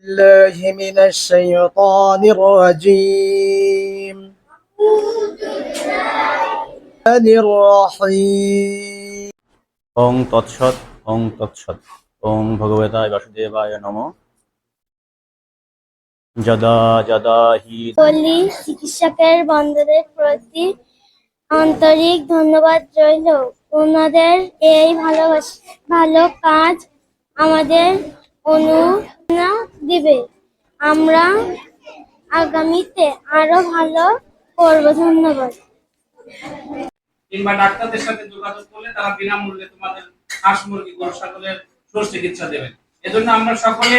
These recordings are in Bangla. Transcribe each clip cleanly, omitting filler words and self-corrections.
بالله من الشيطان الرجيم الرحيم ওং তৎসৎ ওং তৎসৎ ওং ভগবতায় বাসুদেবায় নমঃ। যদা যদা হি বলি চিকিৎসকের বন্ধুদের প্রতি আন্তরিক ধন্যবাদ রইল। ওনাদের এই ভালো কাজ আমাদের অনুপ্রেরণা দিবে। আমরা আগামীতে আরো ভালো করব। ধন্যবাদ। কিংবা ডাক্তারদের সাথে যোগাযোগ করলে তারা বিনামূল্যে তোমাদের হাঁস মুরগি গরু ছাগলের সুচিকিৎসা দেবেন। এজন্য আমরা সকলে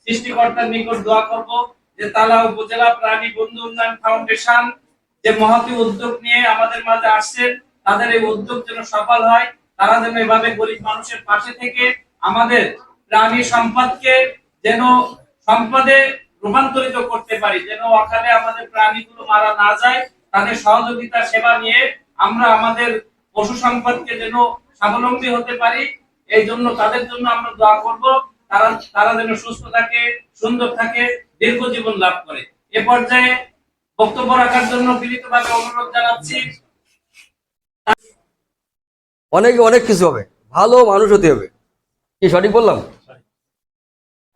সৃষ্টিকর্তার নিকট দোয়া করব যে তালা উপজেলা প্রাণী বন্ধু উন্নয়ন ফাউন্ডেশন যে মহতী উদ্যোগ নিয়ে আমাদের মাঝে আসছেন, তাদের এই উদ্যোগ যেন সফল হয়। তারা যেন এভাবে গরিব মানুষের পাশে থেকে আমাদের প্রাণী সম্পদকে যেন সম্পদে রূপান্তরিত করতে পারি, যেন অকালে আমাদের প্রাণীগুলো মারা না যায়। তাদের সহযোগিতা সেবা নিয়ে আমরা আমাদের পশু সম্পদকে যেন স্বাবলম্বী হতে পারি। এই জন্য তাদের জন্য আমরা দোয়া করব, তারা যেন সুস্থ থাকে, সুন্দর থাকে, দীর্ঘ জীবন লাভ করে। এ পর্যায়ে বক্তব্য রাখার জন্য বিনীতভাবে অনুরোধ জানাচ্ছি। অনেক কিছু হবে, ভালো মানুষ হতে হবে। কি সঠিক বললাম?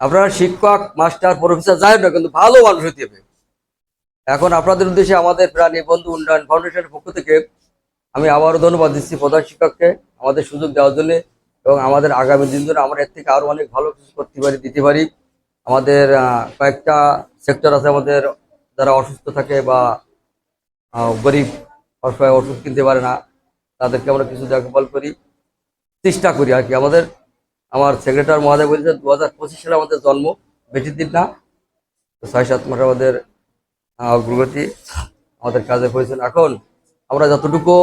আপনার শিক্ষক, মাস্টার, প্রফেসর যাই না, কিন্তু ভালো মানুষ হতে হবে। এখন আপনাদের উদ্দেশ্যে আমাদের প্রাণী বন্ধু উন্নয়ন ফাউন্ডেশনের পক্ষ থেকে আমি আবারও ধন্যবাদ দিচ্ছি প্রধান শিক্ষককে আমাদের সুযোগ দেওয়ার জন্য, এবং আমাদের আগামী দিন ধরে আমরা এর থেকে আরো অনেক ভালো কিছু করতে পারি, দিতে পারি। আমাদের কয়েকটা সেক্টর আছে আমাদের, যারা অসুস্থ থাকে বা গরিব অসহায় ওষুধ কিনতে পারে না, তাদেরকে আমরা কিছু দেখভাল করি, চেষ্টা করি আর কি। আমার সেক্রেটারি মহোদয় বলেছে 2025 সালে আমাদের জন্ম, বেশি দিন না, 6-7 মাস আমাদের অগ্রগতি আমাদের কাজে হয়েছেন। এখন আমরা যতটুকু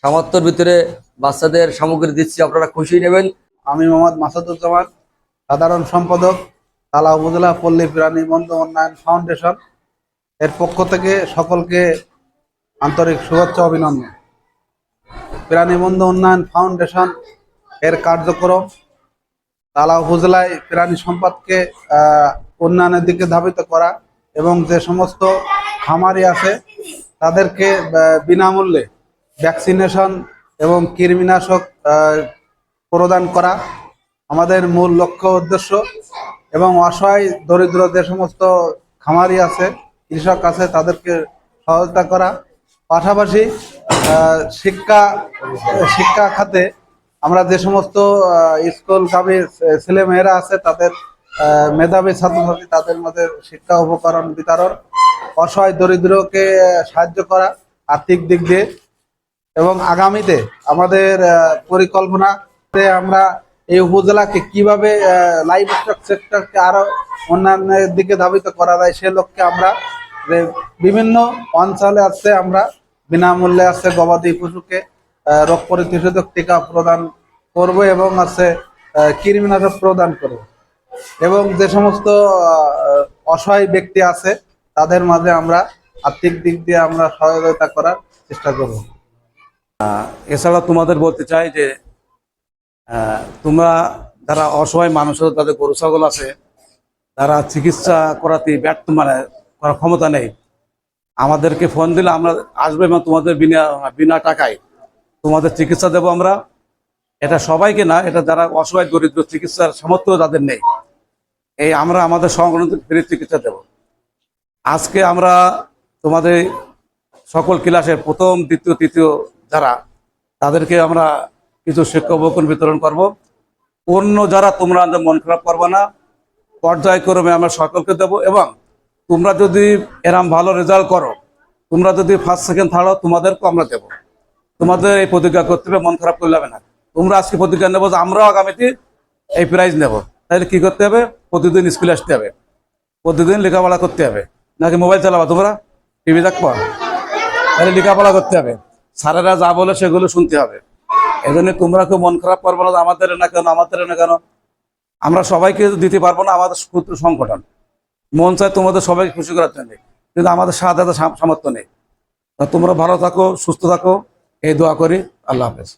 সামর্থ্যের ভিতরে বাচ্চাদের সামগ্রী দিচ্ছি, আপনারা খুশি নেবেন। আমি মোহাম্মদ মাসুদুজ্জামান, সাধারণ সম্পাদক, তালা উপজেলা পল্লী প্রাণী বন্ধু উন্নয়ন ফাউন্ডেশন এর পক্ষ থেকে সকলকে আন্তরিক শুভেচ্ছা অভিনন্দন। প্রাণী বন্ধু উন্নয়ন ফাউন্ডেশন এর কার্যক্রম তালা উপজেলায় প্রাণী সম্পদকে উন্নয়নের দিকে ধাবিত করা এবং যে সমস্ত খামারি আছে তাদেরকে বিনামূল্যে ভ্যাকসিনেশন এবং কৃমিনাশক প্রদান করা আমাদের মূল লক্ষ্য উদ্দেশ্য। এবং অসহায় দরিদ্র যে সমস্ত খামারি আছে, কৃষক আছে, তাদেরকে সহায়তা করা। পাশাপাশি শিক্ষা খাতে আমরা যে সমস্ত স্কুলগামী ছেলেমেয়েরা আছে তাদের মেধাবী ছাত্রছাত্রী, তাদের মধ্যে শিক্ষা উপকরণ বিতরণ, অসহায় দরিদ্রকে সাহায্য করা আর্থিক দিক দিয়ে। এবং আগামীতে আমাদের পরিকল্পনাতে আমরা এই উপজেলাকে কিভাবে লাইভ স্টক সেক্টরকে আরো উন্নয়নের দিকে ধাবিত করা যায় সে লক্ষ্যে আমরা বিভিন্ন অঞ্চলে আছে আমরা বিনামূল্যে আছে গবাদি পশুকে রোগ প্রতিষেধক টিকা প্রদান করব এবং আছে কৃমিনাশক প্রদান করব। এবং যে সমস্ত অসহায় ব্যক্তি আছে তাদের মাঝে আমরা আর্থিক দিক দিয়ে আমরা সহায়তা করার চেষ্টা করব। এছাড়া তোমাদের বলতে চাই যে তোমরা যারা অসহায় মানুষ আছে, তাদের গরু ছাগল আছে, তারা চিকিৎসা করাতে ব্যর্থ, করার ক্ষমতা নেই, আমাদেরকে ফোন দিলে আমরা আসবো এবং তোমাদের বিনা টাকায় তোমাদের চিকিৎসা দেবো আমরা। এটা সবাইকে না, এটা যারা অসহায় দরিদ্র, চিকিৎসার সামর্থ্য যাদের নেই, এই আমরা আমাদের সংগঠন ফ্রি চিকিৎসা দেব। আজকে আমরা তোমাদের সকল ক্লাসের প্রথম, দ্বিতীয়, তৃতীয় যারা, তাদেরকে আমরা কিছু শিক্ষা উপকরণ বিতরণ করব। অন্য যারা তোমরা মন খারাপ করবে না, পর্যায়ক্রমে আমরা সকলকে দেব। এবং তোমরা যদি এরম ভালো রেজাল্ট করো, তোমরা যদি ফার্স্ট সেকেন্ড থার্ড হও, তোমাদেরকেও আমরা দেবো। তোমাদের এই প্রতিজ্ঞা করতে হবে, মন খারাপ করলে হবে না। তোমরা আজকে প্রতিজ্ঞা নেবো যে আমরাও আগামীতে এই প্রাইজ নেব। তাহলে কি করতে হবে? প্রতিদিন স্কুলে আসতে হবে, প্রতিদিন লেখাপড়া করতে হবে। নাকি মোবাইল চালাবা, তোমরা টিভি দেখবা? তাহলে লেখাপড়া করতে হবে, স্যারেরা যা বলে সেগুলো শুনতে হবে। এই জন্য তোমরা কেউ মন খারাপ করবো না, আমাদের না কেন, আমাদের না কেন। আমরা সবাইকে দিতে পারবো না, আমাদের ক্ষুদ্র সংগঠন মন চায় তোমাদের সবাইকে খুশি করার জন্য, কিন্তু আমাদের সাথে সামর্থ্য নেই। তোমরা ভালো থাকো, সুস্থ থাকো, এই দোয়া করি। আল্লাহ হাফেজ।